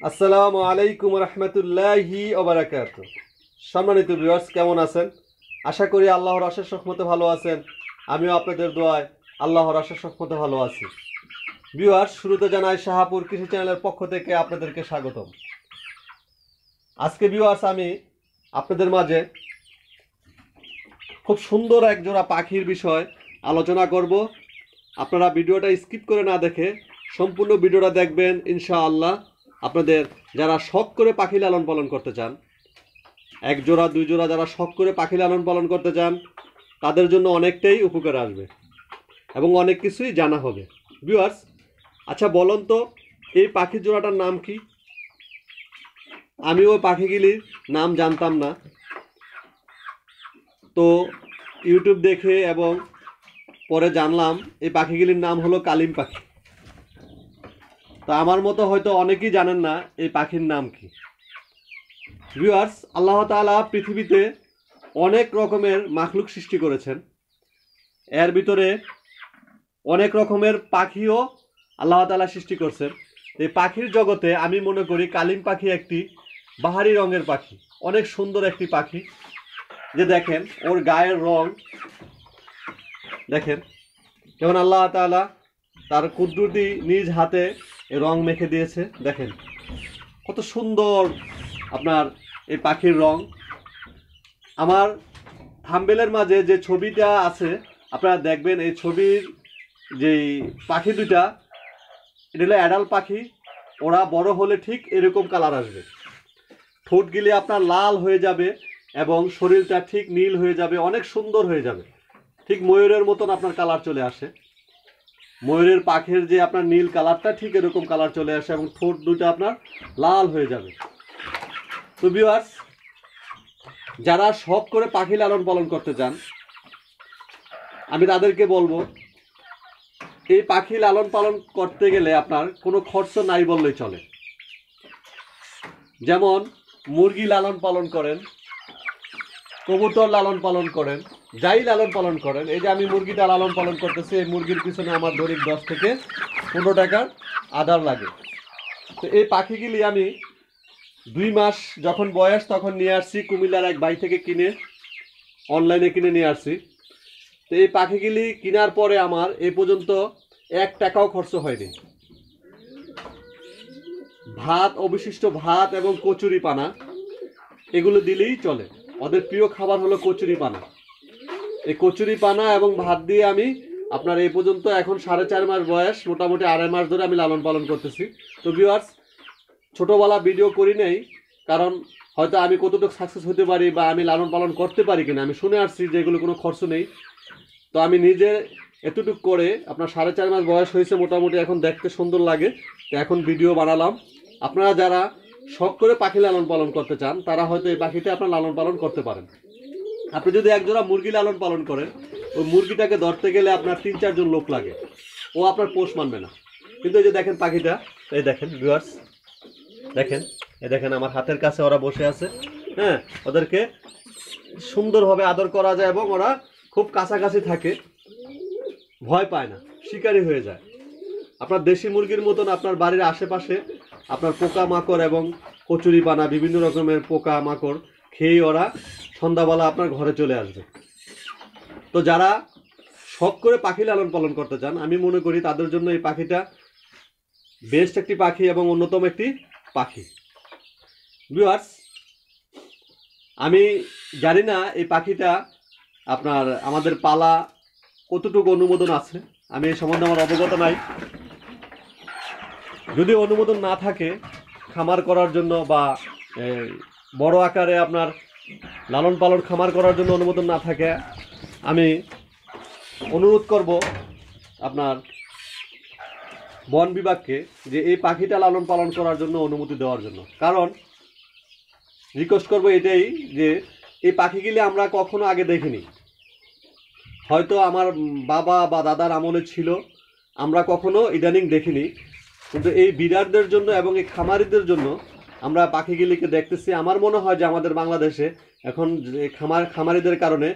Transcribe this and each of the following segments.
আসসালামু আলাইকুম রহমতুল্লাহি ওয়া বারাকাতুহু। সম্মানিত ভিউয়ার্স, কেমন আছেন? আশা করি আল্লাহর অশেষ রহমতে ভালো আছেন। আমিও আপনাদের দোয়ায় আল্লাহর অশেষ রহমতে ভালো আছি। ভিউয়ার্স, শুরুতে জানাই শাহাপুর কৃষি চ্যানেলের পক্ষ থেকে আপনাদেরকে স্বাগতম। আজকে ভিউয়ার্স, আমি আপনাদের মাঝে খুব সুন্দর এক জোড়া পাখির বিষয় আলোচনা করব। আপনারা ভিডিওটা স্কিপ করে না দেখে সম্পূর্ণ ভিডিওটা দেখবেন ইনশাআল্লাহ। আপনাদের যারা শখ করে পাখি লালন পালন করতে চান, এক জোড়া দুই জোড়া যারা শখ করে পাখি লালন পালন করতে চান, তাদের জন্য অনেকটাই উপকার আসবে এবং অনেক কিছুই জানা হবে। ভিউয়ার্স, আচ্ছা বলুন তো, এই পাখির জোড়াটার নাম কি? আমি ওই পাখিগুলির নাম জানতাম না, তো ইউটিউব দেখে এবং পরে জানলাম এই পাখিগুলির নাম হলো কালিম পাখি। তো আমার মতো হয়তো অনেকেই জানেন না এই পাখির নাম কি। ভিউয়ার্স, আল্লাহ তাআলা পৃথিবীতে অনেক রকমের মাখলুক সৃষ্টি করেছেন। এর ভিতরে অনেক রকমের পাখিও আল্লাহ তাআলা সৃষ্টি করছেন। এই পাখির জগতে আমি মনে করি কালিম পাখি একটি বাহারি রঙের পাখি, অনেক সুন্দর একটি পাখি। যে দেখেন ওর গায়ের রং দেখেন যেমন আল্লাহ তাআলা তার কুদরতি নিজ হাতে রং মেখে দিয়েছে। দেখেন কত সুন্দর আপনার এই পাখির রং। আমার থাম্বনেলের মাঝে যে ছবিটা আছে আপনারা দেখবেন, এই ছবির যেই পাখি দুইটা, এটা হলো অ্যাডাল্ট পাখি। ওরা বড় হলে ঠিক এরকম কালার আসবে, ঠোঁটগুলি আপনার লাল হয়ে যাবে এবং শরীরটা ঠিক নীল হয়ে যাবে, অনেক সুন্দর হয়ে যাবে, ঠিক ময়ূরের মতন আপনার কালার চলে আসে। ময়ূরের পাখির যে আপনার নীল কালারটা ঠিক এরকম কালার চলে আসে এবং ঠোঁট দুটো আপনার লাল হয়ে যাবে। তো ভিউয়ার্স, যারা শখ করে পাখি লালন পালন করতে চান, আমি তাদেরকে বলবো এই পাখি লালন পালন করতে গেলে আপনার কোনো খরচ নাই বললেই চলে। যেমন মুরগি লালন পালন করেন, কবুতর লালন পালন করেন, যাই লালন পালন করেন, এই যে আমি মুরগিটা লালন পালন করতেছি, এই মুরগির পিছনে আমার দৈনিক 10 থেকে 15 টাকার আদার লাগে। তো এই পাখিগুলি আমি 2 মাস যখন বয়স তখন নিয়ে আসছি কুমিল্লার এক ভাই থেকে কিনে, অনলাইনে কিনে নিয়ে আসছি। তো এই পাখিগুলি কেনার পরে আমার এ পর্যন্ত 1 টাকাও খরচ হয়নি। ভাত, অবশিষ্ট ভাত এবং কচুরি পানা এগুলো দিলেই চলে। ওদের প্রিয় খাবার হলো কচুরি পানা। এই কচুরি পানা এবং ভাত দিয়ে আমি আপনার এই পর্যন্ত এখন 4.5 মাস বয়স, মোটামুটি 2.5 মাস ধরে আমি লালন পালন করতেছি। তো ভিউয়ার্স, ছোটোবেলা ভিডিও করি নেই, কারণ হয়তো আমি কতটুকু সাকসেস হতে পারি বা আমি লালন পালন করতে পারি কিনা, আমি শুনে আসছি যে এগুলো কোনো খরচ নেই। তো আমি নিজে এতটুকু করে আপনার 4.5 মাস বয়স হয়েছে, মোটামুটি এখন দেখতে সুন্দর লাগে, তো এখন ভিডিও বানালাম। আপনারা যারা শখ করে পাখি লালন পালন করতে চান, তারা হয়তো এই পাখিটা আপনার লালন পালন করতে পারেন। আপনি যদি একজোড়া মুরগি লালন পালন করেন, ওই মুরগিটাকে ধরতে গেলে আপনার 3-4 জন লোক লাগে, ও আপনার পোষ মানবে না। কিন্তু এই যে দেখেন পাখিটা, এই দেখেন ভিউয়ার্স, দেখেন এই দেখেন আমার হাতের কাছে ওরা বসে আছে। হ্যাঁ, ওদেরকে সুন্দরভাবে আদর করা যায় এবং ওরা খুব কাছাকাছি থাকে, ভয় পায় না, শিকারী হয়ে যায়। আপনার দেশি মুরগির মতন আপনার বাড়ির আশেপাশে আপনার পোকা মাকড় এবং কচুরি পানা বিভিন্ন রকমের পোকা মাকড় খেয়ে ওরা সন্ধ্যাবেলা আপনার ঘরে চলে আসবে। তো যারা শখ করে পাখি লালন পালন করতে চান, আমি মনে করি তাদের জন্য এই পাখিটা বেস্ট একটি পাখি এবং অন্যতম একটি পাখি। ভিউয়ার্স, আমি জানি না এই পাখিটা আপনার আমাদের পালা কতটুকু অনুমোদন আছে, আমি এই সম্বন্ধে আমার অবগত নাই। যদি অনুমোদন না থাকে খামার করার জন্য বা বড় আকারে আপনার লালন পালন খামার করার জন্য অনুমোদন না থাকে, আমি অনুরোধ করব আপনার বন বিভাগকে যে এই পাখিটা লালন পালন করার জন্য অনুমতি দেওয়ার জন্য। কারণ রিকোয়েস্ট করব এটাই যে এই পাখিগুলি আমরা কখনো আগে দেখিনি, হয়তো আমার বাবা বা দাদার আমলে ছিল, আমরা কখনো ইদানিং দেখিনি, কিন্তু এই বিড়ারদের জন্য এবং এই খামারিদের জন্য আমরা পাখিগুলিকে দেখতেছি। আমার মনে হয় যে আমাদের বাংলাদেশে এখন খামারিদের কারণে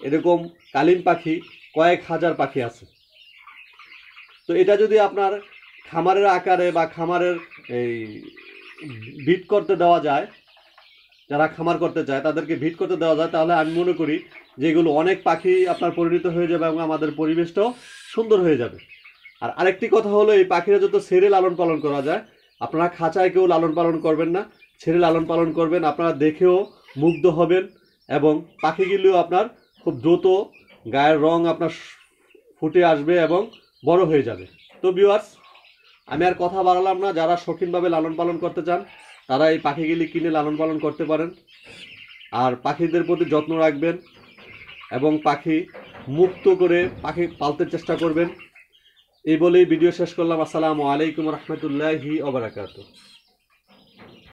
এরকম কালিম পাখি কয়েক হাজার পাখি আছে। তো এটা যদি আপনার খামারের আকারে বা খামারের এই ভিট করতে দেওয়া যায়, যারা খামার করতে চায় তাদেরকে ভিট করতে দেওয়া যায়, তাহলে আমি মনে করি যে এগুলো অনেক পাখি আপনার পরিণত হয়ে যাবে এবং আমাদের পরিবেশটাও সুন্দর হয়ে যাবে। আর আরেকটি কথা হলো, এই পাখিরা যত ছেড়ে লালন পালন করা যায়, আপনারা খাঁচায় কেউ লালন পালন করবেন না, ছেড়ে লালন পালন করবেন, আপনারা দেখেও মুগ্ধ হবেন এবং পাখিগুলিও আপনার খুব দ্রুত গায়ের রং আপনার ফুটে আসবে এবং বড় হয়ে যাবে। তো ভিউয়ার্স, আমি আর কথা বাড়ালাম না, যারা শৌখিনভাবে লালন পালন করতে চান তারা এই পাখিগুলি কিনে লালন পালন করতে পারেন। আর পাখিদের প্রতি যত্ন রাখবেন এবং পাখি মুক্ত করে পাখি পালতে চেষ্টা করবেন। এই বলেই ভিডিও শেষ করলাম। আসসালামু আলাইকুম রহমতুল্লাহি ওয়া বারাকাতুহু।